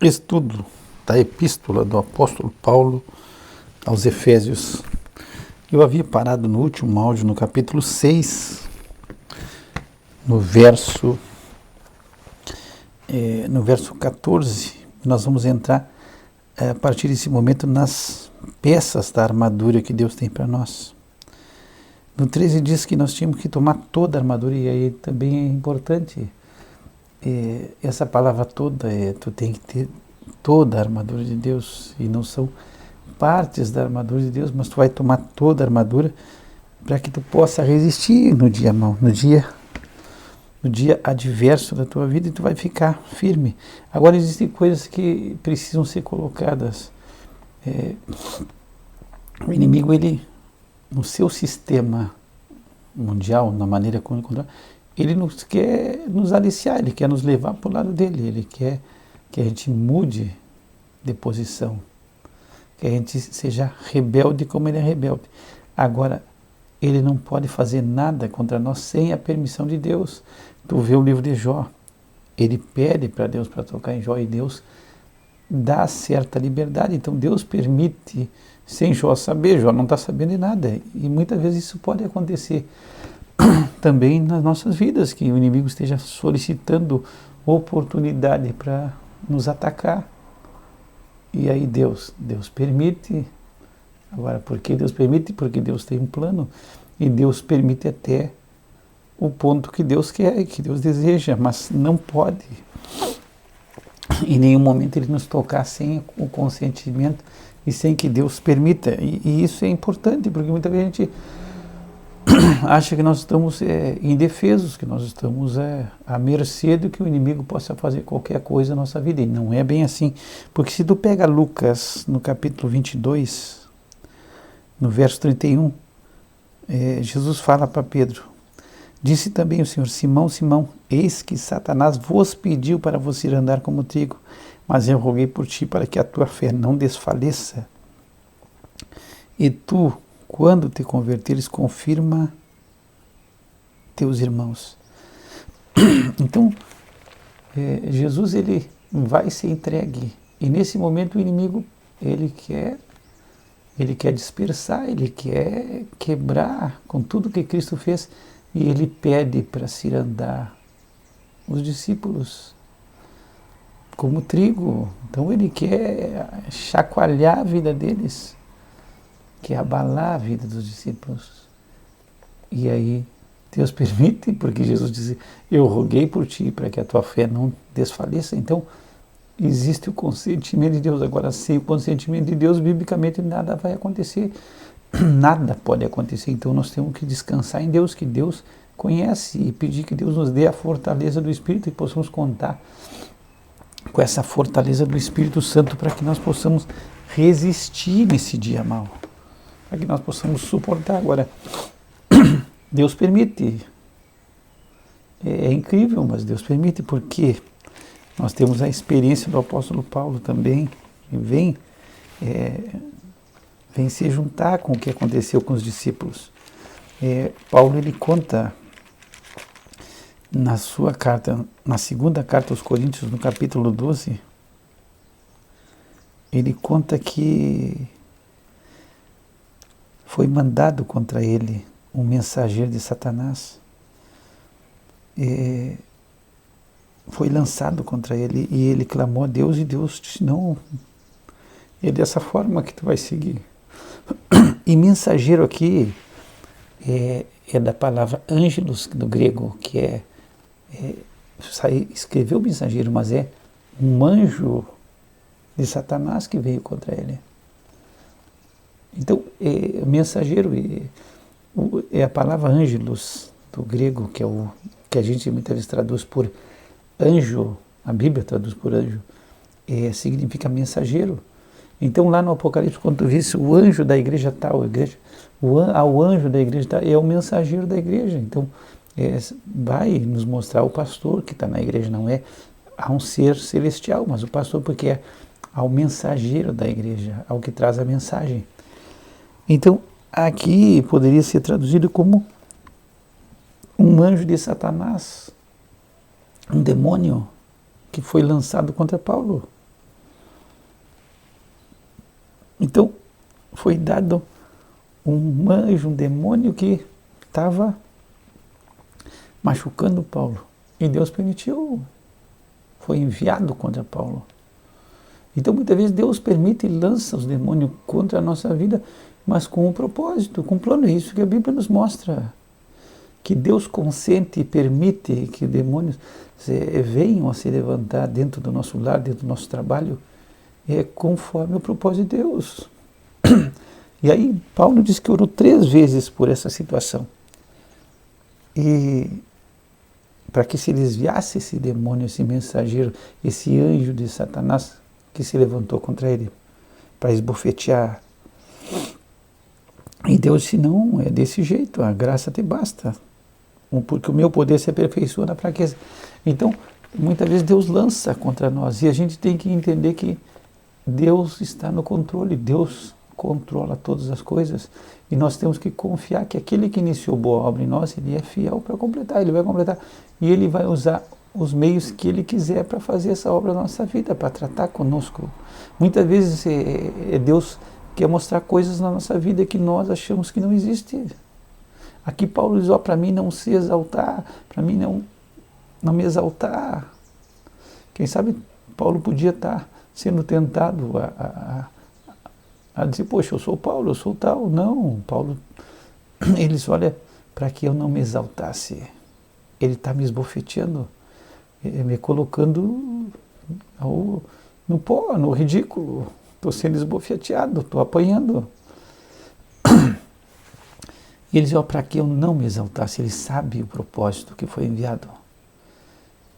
Estudo da Epístola do Apóstolo Paulo aos Efésios. Eu havia parado no último áudio, no capítulo 6, no verso 14. Nós vamos entrar, a partir desse momento, nas peças da armadura que Deus tem para nós. No 13 diz que nós tínhamos que tomar toda a armadura, e aí também é importante essa palavra toda, tu tem que ter toda a armadura de Deus, e não são partes da armadura de Deus, mas tu vai tomar toda a armadura para que tu possa resistir no dia mau, no dia adverso da tua vida, e tu vai ficar firme. Agora existem coisas que precisam ser colocadas. O inimigo, ele, no seu sistema mundial, na maneira como ele controla, ele quer nos aliciar, ele quer nos levar para o lado dele, ele quer que a gente mude de posição, que a gente seja rebelde como ele é rebelde. Agora, ele não pode fazer nada contra nós sem a permissão de Deus. Tu vê o livro de Jó, ele pede para Deus para tocar em Jó, e Deus dá certa liberdade. Então Deus permite, sem Jó saber, Jó não está sabendo de nada, e muitas vezes isso pode acontecer também nas nossas vidas, que o inimigo esteja solicitando oportunidade para nos atacar. E aí Deus permite. Agora, por que Deus permite? Porque Deus tem um plano, e Deus permite até o ponto que Deus quer, que Deus deseja, mas não pode em nenhum momento ele nos tocar sem o consentimento e sem que Deus permita. E isso é importante, porque muitas vezes a gente acha que nós estamos indefesos, que nós estamos à mercê do que o inimigo possa fazer qualquer coisa na nossa vida, e não é bem assim. Porque se tu pega Lucas, no capítulo 22, no verso 31, Jesus fala para Pedro: disse também o Senhor: Simão, Simão, eis que Satanás vos pediu para você ir andar como trigo, mas eu roguei por ti para que a tua fé não desfaleça. E tu, quando te converteres, confirma teus irmãos. Então, Jesus, ele vai ser entregue, e nesse momento o inimigo, ele quer dispersar, ele quer quebrar com tudo que Cristo fez, e ele pede para cirandar os discípulos como trigo. Então ele quer chacoalhar a vida deles, quer abalar a vida dos discípulos. E aí Deus permite, porque Jesus diz: eu roguei por ti para que a tua fé não desfaleça. Então existe o consentimento de Deus. Agora, sem o consentimento de Deus, biblicamente nada vai acontecer. Nada pode acontecer. Então nós temos que descansar em Deus, que Deus conhece, e pedir que Deus nos dê a fortaleza do Espírito, e possamos contar com essa fortaleza do Espírito Santo para que nós possamos resistir nesse dia mau, para que nós possamos suportar. Agora, Deus permite. É incrível, mas Deus permite, porque nós temos a experiência do apóstolo Paulo também, que vem se juntar com o que aconteceu com os discípulos. Paulo, ele conta na sua carta, na segunda carta aos Coríntios, no capítulo 12, ele conta que foi mandado contra ele um mensageiro de Satanás. Foi lançado contra ele, e ele clamou a Deus, e Deus disse: não, é dessa forma que tu vai seguir. E mensageiro aqui é da palavra ângelos, do grego, que escreveu mensageiro, mas é um anjo de Satanás que veio contra ele. Então, mensageiro é a palavra ângelos, do grego, que é o que a gente muitas vezes traduz por anjo, a Bíblia traduz por anjo, significa mensageiro. Então, lá no Apocalipse, quando tu vês o anjo da igreja tal, o anjo da igreja tal, é o mensageiro da igreja. Então, vai nos mostrar o pastor que está na igreja, não é a um ser celestial, mas o pastor, porque é ao mensageiro da igreja, ao que traz a mensagem. Então, aqui poderia ser traduzido como um anjo de Satanás, um demônio que foi lançado contra Paulo. Então, foi dado um anjo, um demônio que estava machucando Paulo. E Deus permitiu, foi enviado contra Paulo. Então, muitas vezes, Deus permite e lança os demônios contra a nossa vida, mas com um propósito, com um plano. É isso que a Bíblia nos mostra. Que Deus consente e permite que demônios venham a se levantar dentro do nosso lar, dentro do nosso trabalho, conforme o propósito de Deus. E aí, Paulo diz que orou 3 vezes por essa situação. E para que se desviasse esse demônio, esse mensageiro, esse anjo de Satanás que se levantou contra ele, para esbofetear. E Deus disse, não, é desse jeito, a graça te basta, porque o meu poder se aperfeiçoa na fraqueza. Então, muitas vezes Deus lança contra nós, e a gente tem que entender que Deus está no controle, Deus controla todas as coisas, e nós temos que confiar que aquele que iniciou boa obra em nós, ele é fiel para completar, ele vai completar, e ele vai usar os meios que ele quiser para fazer essa obra na nossa vida, para tratar conosco. Muitas vezes Deus quer mostrar coisas na nossa vida que nós achamos que não existem. Aqui Paulo diz, para mim não se exaltar, para mim não me exaltar. Quem sabe Paulo podia estar sendo tentado a dizer, poxa, eu sou Paulo, eu sou tal. Não, Paulo, ele diz, olha, para que eu não me exaltasse. Ele está me esbofeteando, me colocando no pó, no ridículo. Estou sendo esbofeteado, estou apanhando. E ele diz, para que eu não me exaltasse, ele sabe o propósito que foi enviado.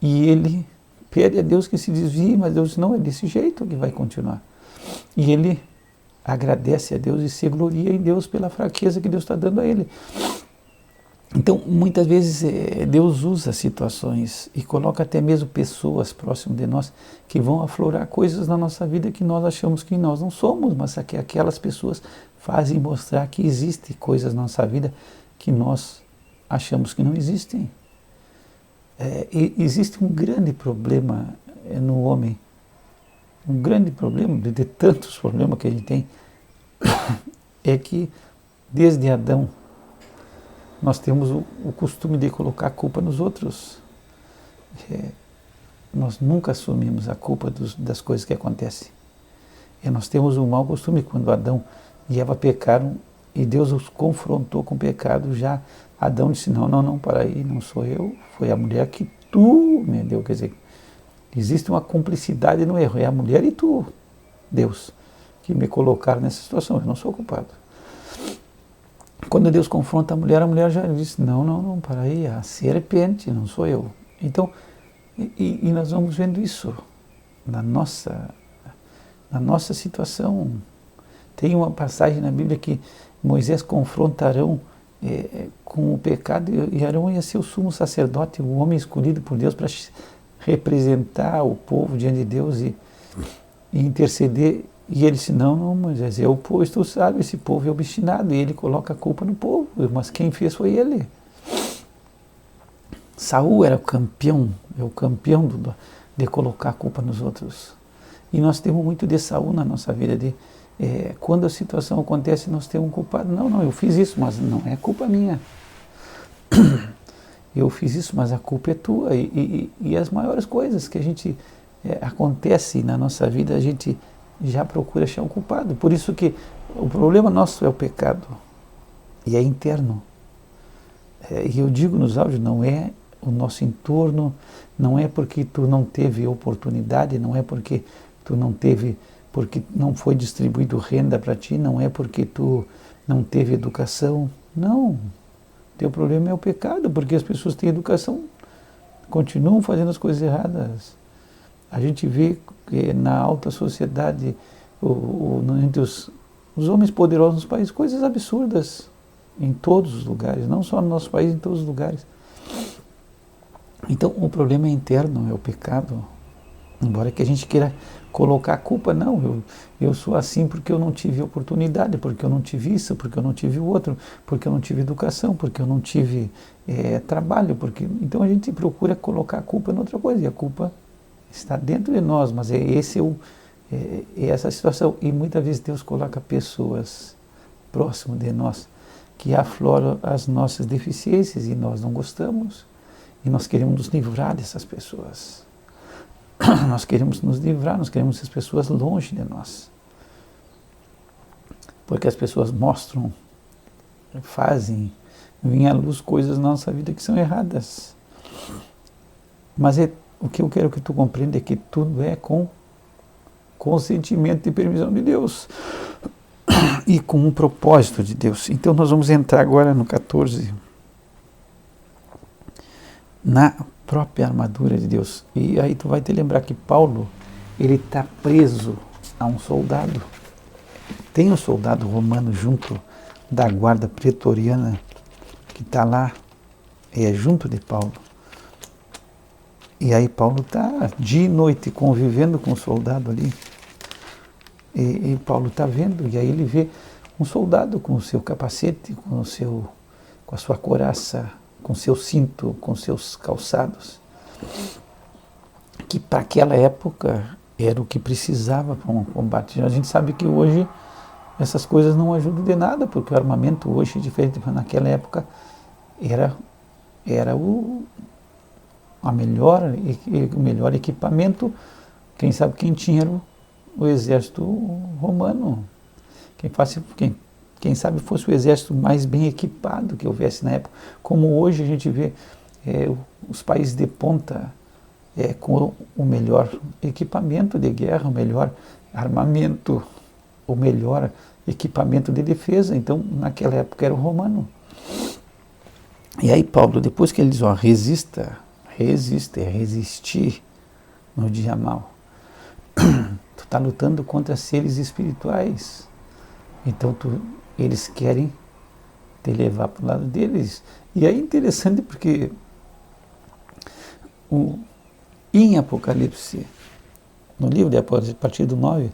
E ele pede a Deus que se desvie, mas Deus diz, não, é desse jeito que vai continuar. E ele agradece a Deus e se gloria em Deus pela fraqueza que Deus está dando a ele. Então, muitas vezes Deus usa situações e coloca até mesmo pessoas próximas de nós que vão aflorar coisas na nossa vida que nós achamos que nós não somos, mas que aquelas pessoas fazem mostrar que existem coisas na nossa vida que nós achamos que não existem. Existe um grande problema no homem, um grande problema, de tantos problemas que a gente tem, é que desde Adão, nós temos o costume de colocar a culpa nos outros. Nós nunca assumimos a culpa das coisas que acontecem. Nós temos um mau costume, quando Adão e Eva pecaram e Deus os confrontou com o pecado, já Adão disse, não, para aí, não sou eu, foi a mulher que tu me deu. Quer dizer, existe uma cumplicidade no erro, é a mulher e tu, Deus, que me colocaram nessa situação, eu não sou culpado. Quando Deus confronta a mulher já diz, não, para aí, a serpente, não sou eu. Então, e nós vamos vendo isso na nossa situação. Tem uma passagem na Bíblia que Moisés confronta Arão com o pecado, e Arão ia ser o sumo sacerdote, o homem escolhido por Deus para representar o povo diante de Deus e interceder. E ele disse, não, Moisés, pois tu sabe, esse povo é obstinado, e ele coloca a culpa no povo, mas quem fez foi ele. Saul era o campeão de colocar a culpa nos outros. E nós temos muito de Saul na nossa vida, quando a situação acontece, nós temos um culpado. Não, eu fiz isso, mas não é culpa minha. Eu fiz isso, mas a culpa é tua. E as maiores coisas que a gente acontece na nossa vida, a gente já procura achar um culpado. Por isso que o problema nosso é o pecado. E é interno. E eu digo nos áudios, não é o nosso entorno, não é porque tu não teve oportunidade, não é porque tu não teve, porque não foi distribuído renda para ti, não é porque tu não teve educação. Não. Teu problema é o pecado, porque as pessoas têm educação, continuam fazendo as coisas erradas. A gente vê que na alta sociedade, entre os homens poderosos nos países, coisas absurdas em todos os lugares, não só no nosso país, em todos os lugares. Então, o problema é interno, é o pecado. Embora que a gente queira colocar a culpa, não, eu sou assim porque eu não tive oportunidade, porque eu não tive isso, porque eu não tive o outro, porque eu não tive educação, porque eu não tive trabalho, então a gente procura colocar a culpa em outra coisa, e a culpa está dentro de nós, mas esse é é essa situação. E muitas vezes Deus coloca pessoas próximo de nós que afloram as nossas deficiências e nós não gostamos. E nós queremos nos livrar dessas pessoas. Nós queremos nos livrar, nós queremos essas pessoas longe de nós. Porque as pessoas mostram, fazem, vêm à luz coisas na nossa vida que são erradas. Mas o que eu quero que tu compreenda é que tudo é com consentimento e permissão de Deus. E com um propósito de Deus. Então nós vamos entrar agora no 14. Na própria armadura de Deus. E aí tu vai te lembrar que Paulo, ele está preso a um soldado. Tem um soldado romano junto da guarda pretoriana que está lá, junto de Paulo. E aí Paulo está dia e noite convivendo com o soldado ali. E Paulo está vendo, e aí ele vê um soldado com o seu capacete, com a sua couraça, com seu cinto, com seus calçados, que para aquela época era o que precisava para um combate. A gente sabe que hoje essas coisas não ajudam de nada, porque o armamento hoje é diferente, mas naquela época era o melhor equipamento. Quem sabe quem tinha era o exército romano. Quem sabe fosse o exército mais bem equipado que houvesse na época. Como hoje a gente vê os países de ponta com o melhor equipamento de guerra, o melhor armamento, o melhor equipamento de defesa. Então, naquela época era o romano. E aí Paulo, depois que ele diz, resista, resistir no dia mau. Tu está lutando contra seres espirituais. Então eles querem te levar para o lado deles. E aí é interessante porque em Apocalipse, no livro de Apocalipse, a partir do 9,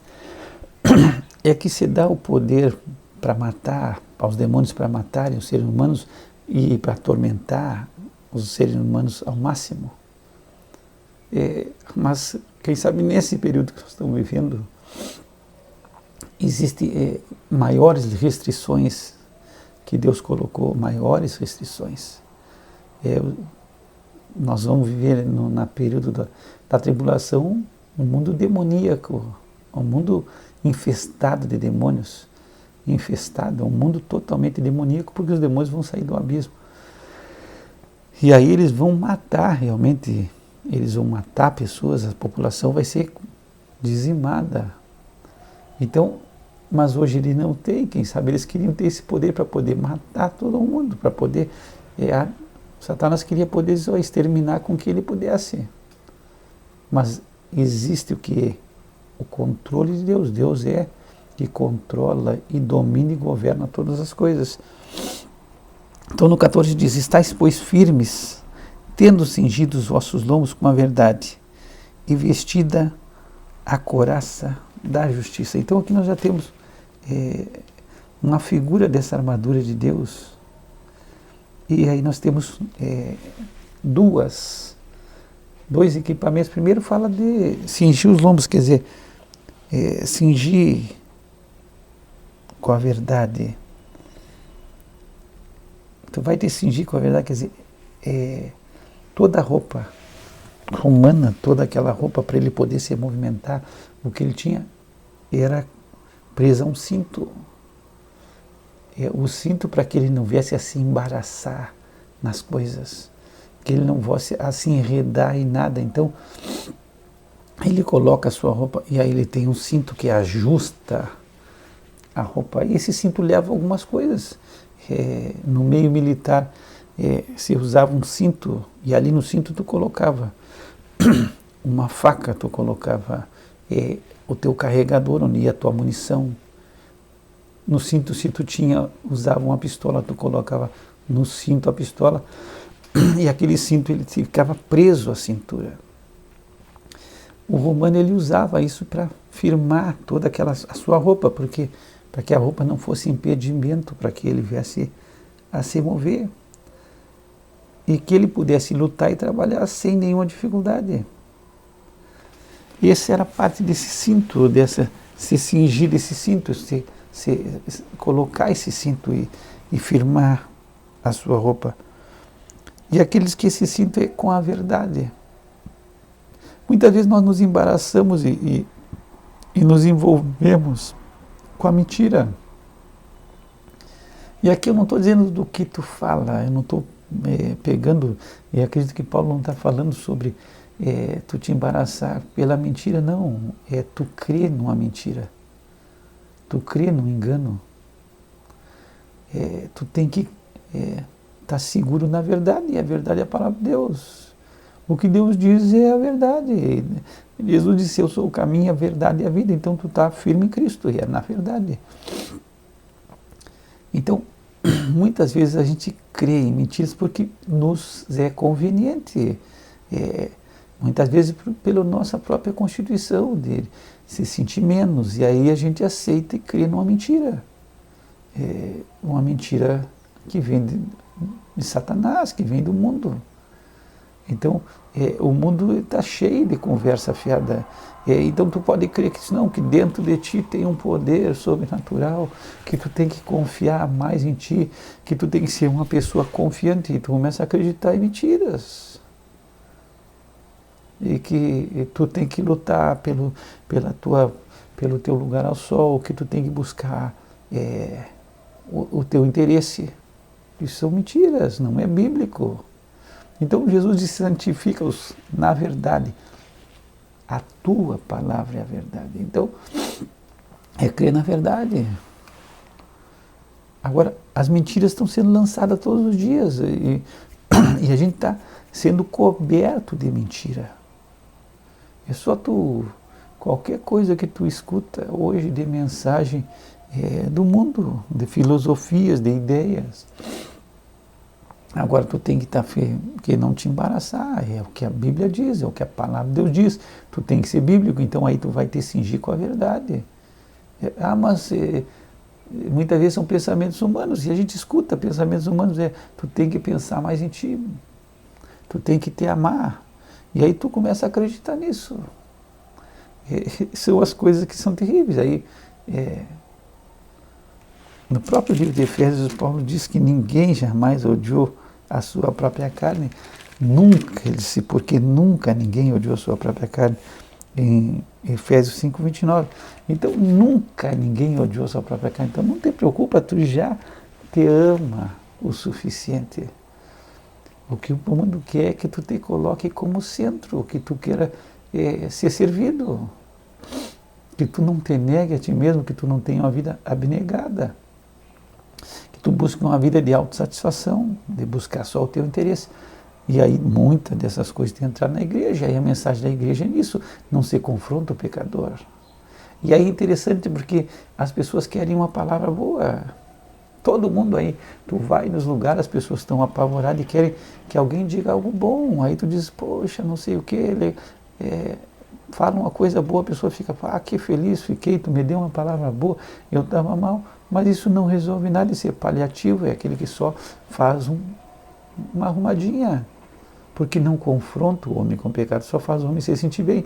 é que se dá o poder para matar, aos demônios para matarem os seres humanos e para atormentar os seres humanos ao máximo. Mas, quem sabe, nesse período que nós estamos vivendo, existem maiores restrições que Deus colocou, maiores restrições. Nós vamos viver no período da tribulação um mundo demoníaco, um mundo infestado de demônios, um mundo totalmente demoníaco, porque os demônios vão sair do abismo. E aí eles vão matar realmente, eles vão matar pessoas, a população vai ser dizimada. Então, mas hoje ele não tem, quem sabe eles queriam ter esse poder para poder matar todo mundo, para poder, Satanás queria poder só exterminar com que ele pudesse. Mas existe o que? O controle de Deus. Deus é que controla e domina e governa todas as coisas. Então no 14 diz, estais pois firmes, tendo cingido os vossos lombos com a verdade, e vestida a couraça da justiça. Então aqui nós já temos uma figura dessa armadura de Deus. E aí nós temos dois equipamentos. Primeiro fala de cingir os lombos, quer dizer, cingir com a verdade. Tu vai te cingir com a verdade, quer dizer, toda a roupa romana, toda aquela roupa para ele poder se movimentar, o que ele tinha era presa a um cinto. O cinto para que ele não viesse a se embaraçar nas coisas, que ele não fosse a se enredar em nada. Então, ele coloca a sua roupa e aí ele tem um cinto que ajusta a roupa. E esse cinto leva algumas coisas. No meio militar, se usava um cinto e ali no cinto tu colocava uma faca, tu colocava o teu carregador, onde ia a tua munição. No cinto, se tu usava uma pistola, tu colocava no cinto a pistola, e aquele cinto ele ficava preso à cintura. O romano ele usava isso para firmar toda a sua roupa, porque para que a roupa não fosse impedimento para que ele viesse a se mover e que ele pudesse lutar e trabalhar sem nenhuma dificuldade. Essa era parte desse cinto, se cingir desse cinto, se colocar esse cinto e firmar a sua roupa. E aqueles que esse cinto é com a verdade. Muitas vezes nós nos embaraçamos e nos envolvemos com a mentira. E aqui eu não estou dizendo do que tu fala, eu não estou pegando, e acredito que Paulo não está falando sobre tu te embaraçar pela mentira, não. É tu crer numa mentira. Tu crer num engano. Tu tem que estar seguro na verdade, e a verdade é a palavra de Deus. O que Deus diz é a verdade. Jesus disse, eu sou o caminho, a verdade e a vida, então tu está firme em Cristo, e é na verdade. Então, muitas vezes a gente crê em mentiras porque nos é conveniente. Muitas vezes pela nossa própria constituição de se sentir menos, e aí a gente aceita e crê numa mentira. Uma mentira que vem de Satanás, que vem do mundo. Então, o mundo está cheio de conversa fiada. Então, tu pode crer que não, que dentro de ti tem um poder sobrenatural, que tu tem que confiar mais em ti, que tu tem que ser uma pessoa confiante, e tu começa a acreditar em mentiras. E que tu tem que lutar pelo teu lugar ao sol, que tu tem que buscar o teu interesse. Isso são mentiras, não é bíblico. Então Jesus diz, santifica-os na verdade. A tua palavra é a verdade. Então, crer na verdade. Agora, as mentiras estão sendo lançadas todos os dias e a gente está sendo coberto de mentira. É só qualquer coisa que tu escuta hoje de mensagem do mundo, de filosofias, de ideias. Agora tu tem que que não te embaraçar, é o que a Bíblia diz, é o que a palavra de Deus diz. Tu tem que ser bíblico, então aí tu vai te cingir com a verdade. Mas muitas vezes são pensamentos humanos, e a gente escuta pensamentos humanos, tu tem que pensar mais em ti, tu tem que te amar. E aí tu começa a acreditar nisso. São as coisas que são terríveis. Aí, no próprio livro de Efésios, Paulo diz que ninguém jamais odiou a sua própria carne. Nunca, ele disse, porque nunca ninguém odiou a sua própria carne. Em Efésios 5, 29. Então, nunca ninguém odiou a sua própria carne. Então, não te preocupa, tu já te ama o suficiente. O que o mundo quer é que tu te coloque como centro, que tu queira ser servido, que tu não te negue a ti mesmo, que tu não tenha uma vida abnegada, que tu busque uma vida de autossatisfação, de buscar só o teu interesse. E aí muitas dessas coisas tem que entrar na igreja, e a mensagem da igreja é nisso, não se confronta o pecador. E aí é interessante porque as pessoas querem uma palavra boa. Todo mundo aí, tu vai nos lugares, as pessoas estão apavoradas e querem que alguém diga algo bom. Aí tu diz, poxa, não sei o que, fala uma coisa boa, a pessoa fica, que feliz fiquei, tu me deu uma palavra boa, eu estava mal. Mas isso não resolve nada, isso é paliativo, é aquele que só faz uma arrumadinha. Porque não confronta o homem com o pecado, só faz o homem se sentir bem.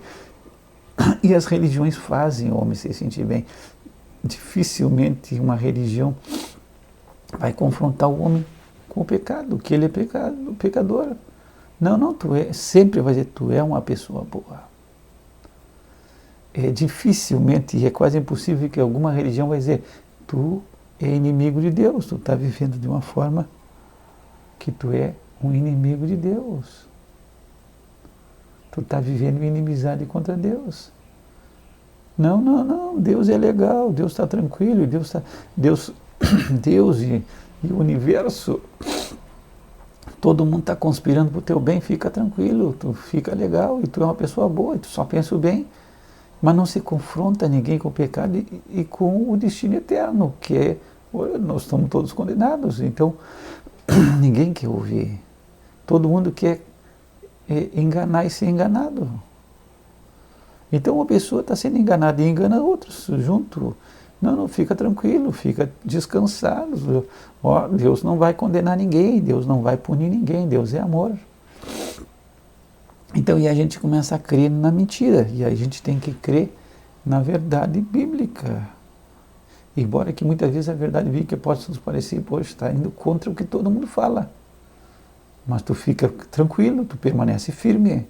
E as religiões fazem o homem se sentir bem. Dificilmente uma religião vai confrontar o homem com o pecado, que ele é pecador. Não, sempre vai dizer, tu é uma pessoa boa. Dificilmente, e é quase impossível que alguma religião vai dizer, tu é inimigo de Deus, tu está vivendo de uma forma que tu é um inimigo de Deus. Tu está vivendo em inimizade contra Deus. Não, Deus é legal, Deus está tranquilo, Deus e o universo, todo mundo está conspirando para o teu bem, fica tranquilo, tu fica legal, e tu é uma pessoa boa, e tu só pensa o bem, mas não se confronta ninguém com o pecado e com o destino eterno, que nós estamos todos condenados, então ninguém quer ouvir, todo mundo quer enganar e ser enganado. Então uma pessoa está sendo enganada e engana outros junto. Não, fica tranquilo, fica descansado. Deus não vai condenar ninguém, Deus não vai punir ninguém, Deus é amor. Então, e a gente começa a crer na mentira, e a gente tem que crer na verdade bíblica. Embora que muitas vezes a verdade bíblica possa nos parecer, poxa, está indo contra o que todo mundo fala. Mas tu fica tranquilo, tu permanece firme.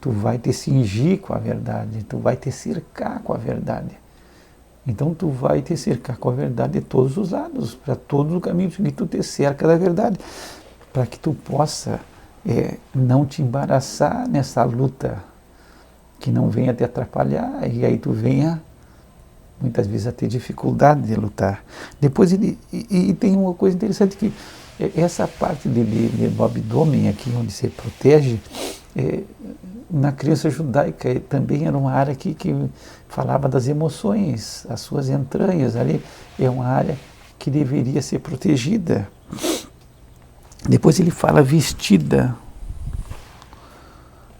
Tu vai te cingir com a verdade, tu vai te cercar com a verdade. Então tu vai te cercar com a verdade de todos os lados, para todos os caminhos que tu te cerca da verdade, para que tu possa não te embaraçar nessa luta, que não venha te atrapalhar, e aí tu venha muitas vezes a ter dificuldade de lutar. Depois e tem uma coisa interessante que essa parte do abdômen aqui onde se protege, na crença judaica também era uma área que falava das emoções, as suas entranhas ali, é uma área que deveria ser protegida. Depois ele fala vestida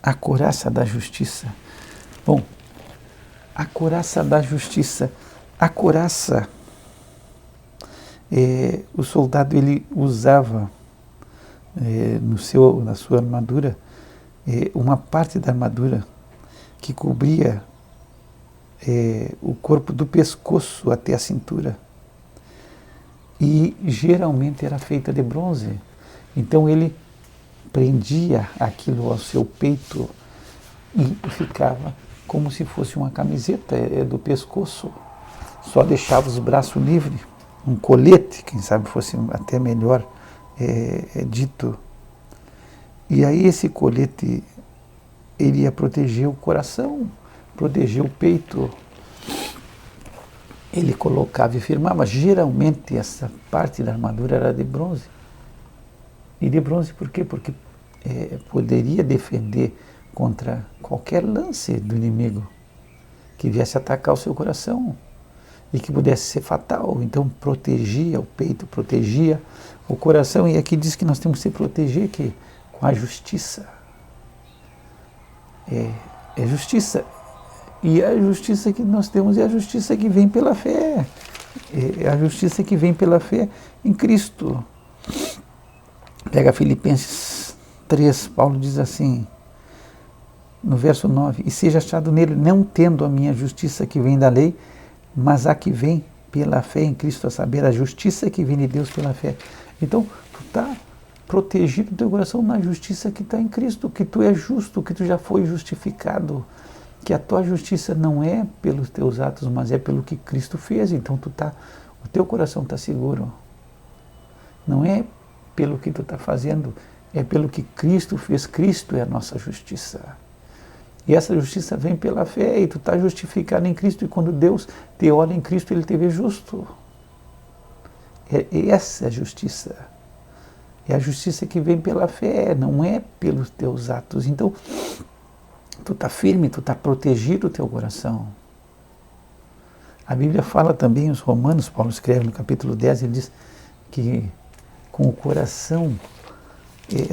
a couraça da justiça. Bom, a couraça da justiça. A couraça, o soldado ele usava na sua armadura, uma parte da armadura que cobria o corpo do pescoço até a cintura. E geralmente era feita de bronze. Então ele prendia aquilo ao seu peito e ficava como se fosse uma camiseta do pescoço. Só deixava os braços livres, um colete, quem sabe fosse até melhor dito. E aí esse colete, ele ia proteger o coração, proteger o peito. Ele colocava e firmava. Geralmente essa parte da armadura era de bronze. E de bronze por quê? Porque poderia defender contra qualquer lance do inimigo que viesse atacar o seu coração e que pudesse ser fatal. Então protegia o peito, protegia o coração. E aqui diz que nós temos que se proteger com a justiça. É justiça. E a justiça que nós temos é a justiça que vem pela fé. É a justiça que vem pela fé em Cristo. Pega Filipenses 3, Paulo diz assim, no verso 9, e seja achado nele, não tendo a minha justiça que vem da lei, mas a que vem pela fé em Cristo, a saber, a justiça que vem de Deus pela fé. Então, tu está protegido do teu coração na justiça que está em Cristo, que tu é justo, que tu já foi justificado, que a tua justiça não é pelos teus atos, mas é pelo que Cristo fez. Então o teu coração está seguro. Não é pelo que tu está fazendo, é pelo que Cristo fez. Cristo é a nossa justiça. E essa justiça vem pela fé, e tu está justificado em Cristo, e quando Deus te olha em Cristo, Ele te vê justo. Essa é a justiça. É a justiça que vem pela fé, não é pelos teus atos. Então, tu está firme, tu está protegido o teu coração. A Bíblia fala também, os Romanos, Paulo escreve no capítulo 10, ele diz que com o coração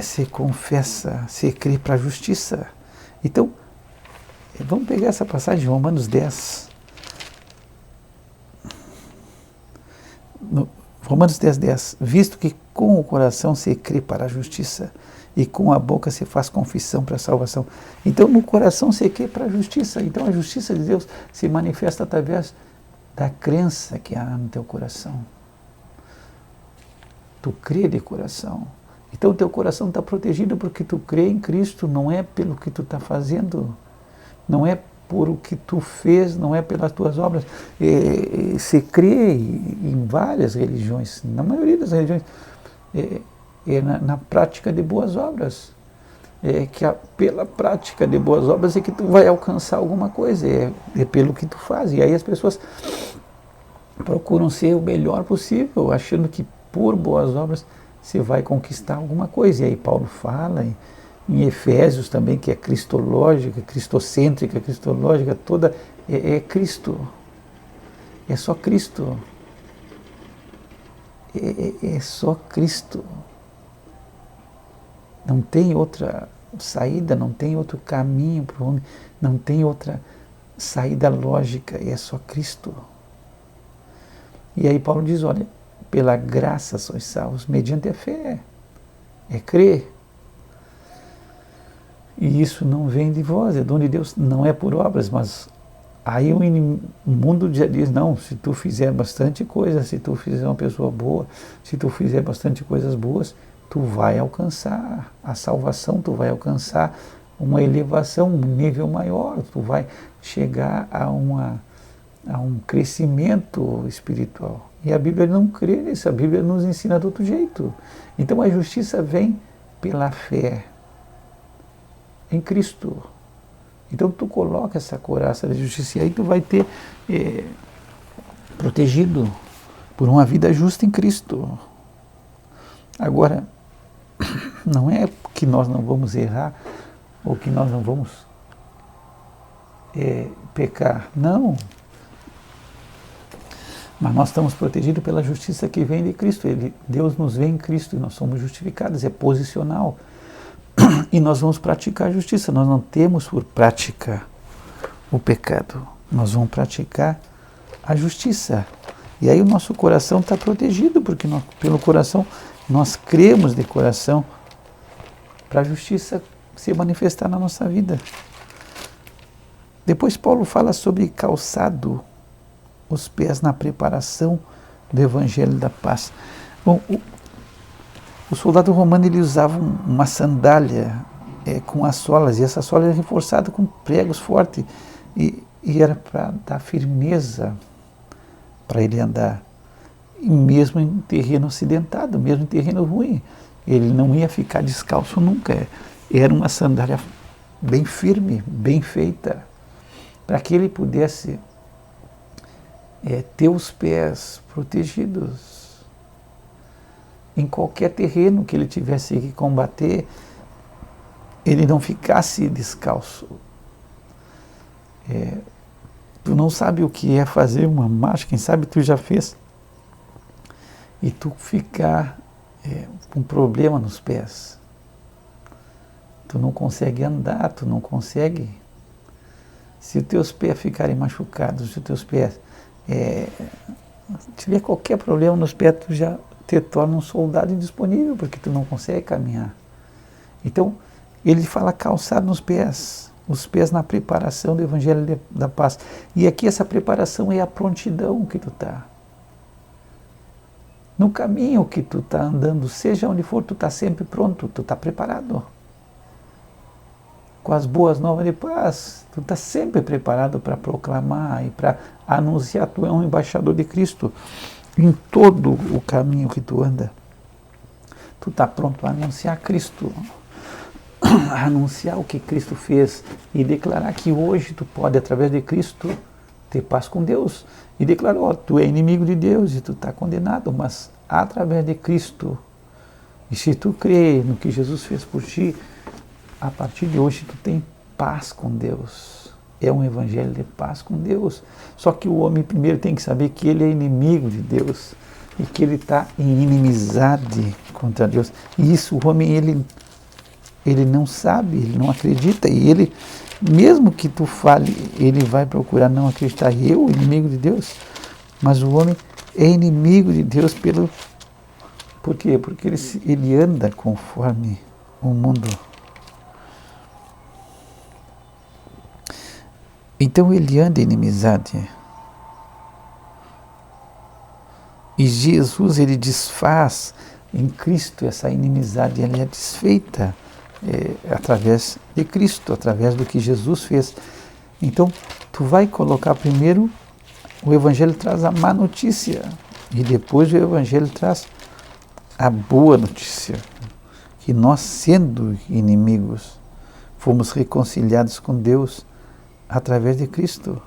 se confessa, se crê para a justiça. Então, vamos pegar essa passagem de Romanos 10. Romanos 10, 10. Visto que com o coração se crê para a justiça e com a boca se faz confissão para a salvação. Então, no coração se crê para a justiça. Então, a justiça de Deus se manifesta através da crença que há no teu coração. Tu crê de coração. Então, o teu coração está protegido porque tu crê em Cristo, não é pelo que tu está fazendo, não é por o que tu fez, não é pelas tuas obras. Se crê em várias religiões, na maioria das religiões, na prática de boas obras. Pela prática de boas obras é que tu vai alcançar alguma coisa, é pelo que tu faz. E aí as pessoas procuram ser o melhor possível, achando que por boas obras você vai conquistar alguma coisa. E aí Paulo fala em Efésios também, que é cristológica, cristocêntrica, cristológica, toda é Cristo. É só Cristo. É só Cristo. Não tem outra saída, não tem outro caminho para o homem, não tem outra saída lógica, é só Cristo. E aí Paulo diz, olha, pela graça sois salvos, mediante a fé, é crer. E isso não vem de vós, é dom de Deus, não é por obras, mas aí o mundo já diz, não, se tu fizer bastante coisa, se tu fizer uma pessoa boa, se tu fizer bastante coisas boas, tu vai alcançar a salvação, tu vai alcançar uma elevação, um nível maior, tu vai chegar a um crescimento espiritual. E a Bíblia não crê nisso, a Bíblia nos ensina de outro jeito. Então a justiça vem pela fé em Cristo. Então tu coloca essa couraça da justiça e aí tu vai ter protegido por uma vida justa em Cristo. Agora, não é que nós não vamos errar ou que nós não vamos pecar, não. Mas nós estamos protegidos pela justiça que vem de Cristo. Deus nos vê em Cristo e nós somos justificados, é posicional. E nós vamos praticar a justiça, nós não temos por prática o pecado, nós vamos praticar a justiça. E aí o nosso coração está protegido, porque pelo coração nós cremos de coração para a justiça se manifestar na nossa vida. Depois Paulo fala sobre calçado os pés na preparação do Evangelho da Paz. Bom, o soldado romano ele usava uma sandália com as solas, e essa sola era reforçada com pregos fortes, e era para dar firmeza para ele andar, e mesmo em terreno acidentado, mesmo em terreno ruim, ele não ia ficar descalço nunca, era uma sandália bem firme, bem feita, para que ele pudesse ter os pés protegidos em qualquer terreno que ele tivesse que combater, ele não ficasse descalço. Tu não sabe o que é fazer uma marcha, quem sabe tu já fez, e tu ficar com problema nos pés. Tu não consegue andar, tu não consegue. Se os teus pés ficarem machucados, se os teus pés tiver qualquer problema nos pés, tu já te torna um soldado indisponível, porque tu não consegue caminhar. Então, ele fala calçado nos pés, os pés na preparação do Evangelho da Paz. E aqui essa preparação é a prontidão que tu está. No caminho que tu está andando, seja onde for, tu está sempre pronto, tu está preparado. Com as boas novas de paz, tu está sempre preparado para proclamar e para anunciar. Tu é um embaixador de Cristo em todo o caminho que tu anda. Tu está pronto a anunciar Cristo, a anunciar o que Cristo fez e declarar que hoje tu pode, através de Cristo, ter paz com Deus. E declarar, tu é inimigo de Deus e tu está condenado, mas através de Cristo, e se tu crê no que Jesus fez por ti, a partir de hoje tu tem paz com Deus. É um evangelho de paz com Deus. Só que o homem primeiro tem que saber que ele é inimigo de Deus e que ele está em inimizade contra Deus. E isso o homem ele não sabe, ele não acredita, e ele, mesmo que tu fale, ele vai procurar não acreditar. Eu, inimigo de Deus? Mas o homem é inimigo de Deus por quê? Porque ele anda conforme o mundo. Então ele anda em inimizade. E Jesus, ele desfaz em Cristo essa inimizade, ela é desfeita através de Cristo, através do que Jesus fez. Então, tu vai colocar primeiro, o Evangelho traz a má notícia, e depois o Evangelho traz a boa notícia, que nós, sendo inimigos, fomos reconciliados com Deus através de Cristo,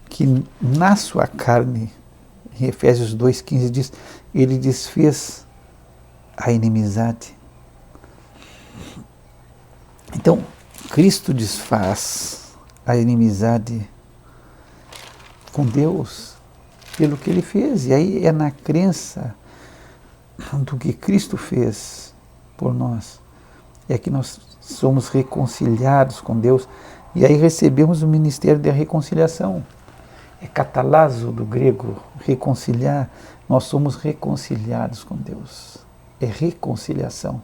que na sua carne, em Efésios 2,15 diz, ele desfez a inimizade. Então, Cristo desfaz a inimizade com Deus pelo que ele fez. E aí é na crença do que Cristo fez por nós, é que nós somos reconciliados com Deus. E aí recebemos o ministério da reconciliação. É catalazo do grego, reconciliar. Nós somos reconciliados com Deus. É reconciliação.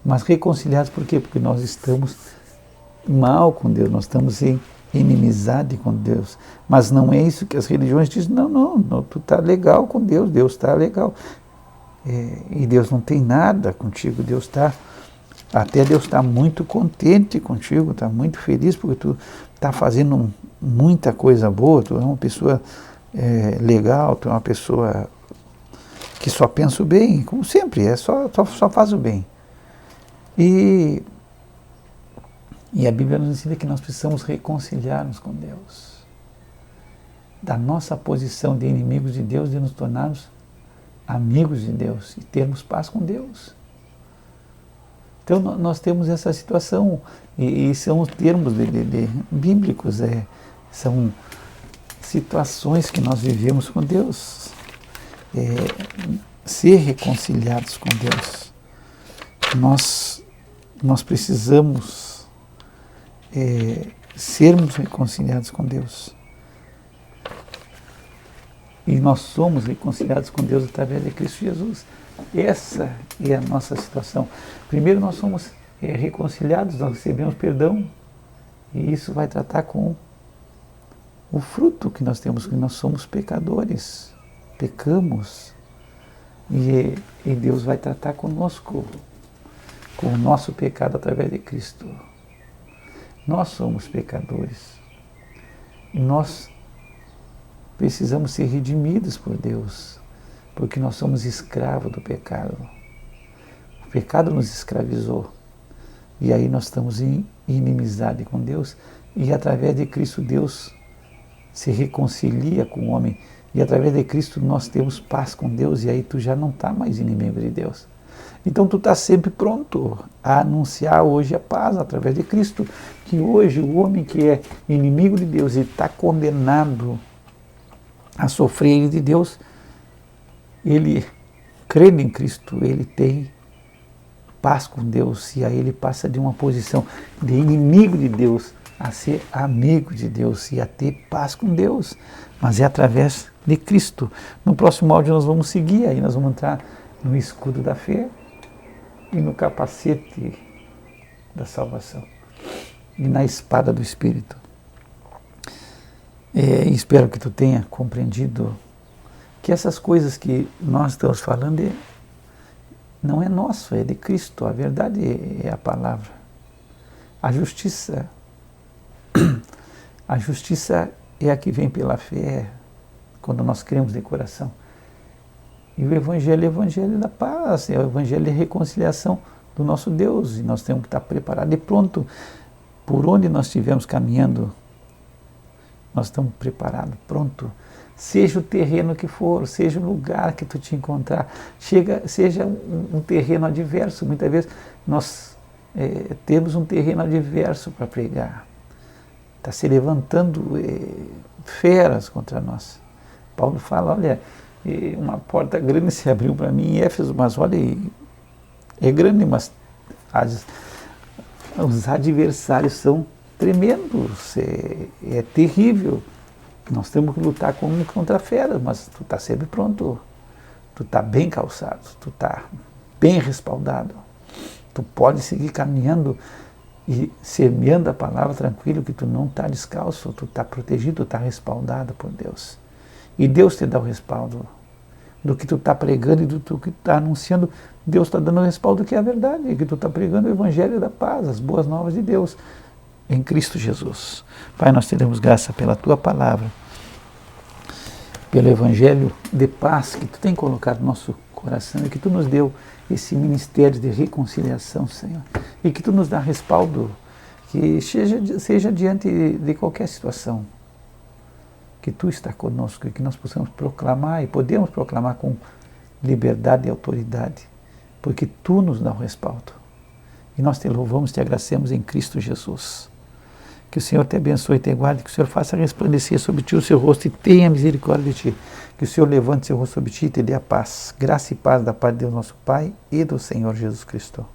Mas reconciliados por quê? Porque nós estamos mal com Deus, nós estamos em inimizade com Deus. Mas não é isso que as religiões dizem, não, tu está legal com Deus, Deus está legal. E Deus não tem nada contigo, Deus está muito contente contigo, está muito feliz porque tu está fazendo muita coisa boa, tu é uma pessoa legal, tu é uma pessoa que só pensa o bem, como sempre, só faz o bem. E a Bíblia nos ensina que nós precisamos reconciliar-nos com Deus. Da nossa posição de inimigos de Deus, de nos tornarmos amigos de Deus e termos paz com Deus. Então nós temos essa situação, e são os termos bíblicos, são situações que nós vivemos com Deus. Ser reconciliados com Deus. Nós precisamos sermos reconciliados com Deus. E nós somos reconciliados com Deus através de Cristo Jesus. Essa é a nossa situação. Primeiro nós somos reconciliados, nós recebemos perdão. E isso vai tratar com o fruto que nós temos, que nós somos pecadores. Pecamos. E Deus vai tratar conosco, com o nosso pecado através de Cristo. Nós somos pecadores. E nós precisamos ser redimidos por Deus, porque nós somos escravos do pecado. O pecado nos escravizou. E aí nós estamos em inimizade com Deus, e através de Cristo Deus se reconcilia com o homem, e através de Cristo nós temos paz com Deus, e aí tu já não está mais inimigo de Deus. Então tu está sempre pronto a anunciar hoje a paz através de Cristo, que hoje o homem que é inimigo de Deus e está condenado a sofrer de Deus, ele, crendo em Cristo, ele tem paz com Deus, e aí ele passa de uma posição de inimigo de Deus a ser amigo de Deus e a ter paz com Deus, mas é através de Cristo. No próximo áudio nós vamos seguir, aí nós vamos entrar no escudo da fé e no capacete da salvação e na espada do Espírito. Espero que tu tenha compreendido que essas coisas que nós estamos falando não é nosso, é de Cristo. A verdade é a palavra. A justiça é a que vem pela fé, quando nós cremos de coração. E o Evangelho é o Evangelho da paz, é o Evangelho de reconciliação do nosso Deus. E nós temos que estar preparados e pronto. Por onde nós estivermos caminhando, nós estamos preparados, pronto. Seja o terreno que for, seja o lugar que tu te encontrar, seja um terreno adverso. Muitas vezes nós temos um terreno adverso para pregar. Está se levantando feras contra nós. Paulo fala, olha, uma porta grande se abriu para mim em Éfeso, mas olha, é grande, mas os adversários são tremendos, é terrível. Nós temos que lutar contra feras, mas tu está sempre pronto, tu está bem calçado, tu está bem respaldado, tu pode seguir caminhando e semeando a palavra tranquilo, que tu não está descalço, tu está protegido, tu está respaldado por Deus. E Deus te dá o respaldo do que tu está pregando e do que tu está anunciando. Deus está dando o respaldo que é a verdade, que tu está pregando o Evangelho da paz, as boas novas de Deus, em Cristo Jesus. Pai, nós te damos graça pela tua palavra, pelo Evangelho de paz que tu tem colocado no nosso coração e que tu nos deu esse ministério de reconciliação, Senhor, e que tu nos dá respaldo, que seja diante de qualquer situação, que tu está conosco e que nós possamos proclamar, e podemos proclamar com liberdade e autoridade, porque tu nos dá o respaldo. E nós te louvamos, te agradecemos em Cristo Jesus. Que o Senhor te abençoe e te guarde, que o Senhor faça resplandecer sobre ti o seu rosto e tenha misericórdia de ti. Que o Senhor levante seu rosto sobre ti e te dê a paz. Graça e paz da parte de Deus nosso Pai e do Senhor Jesus Cristo.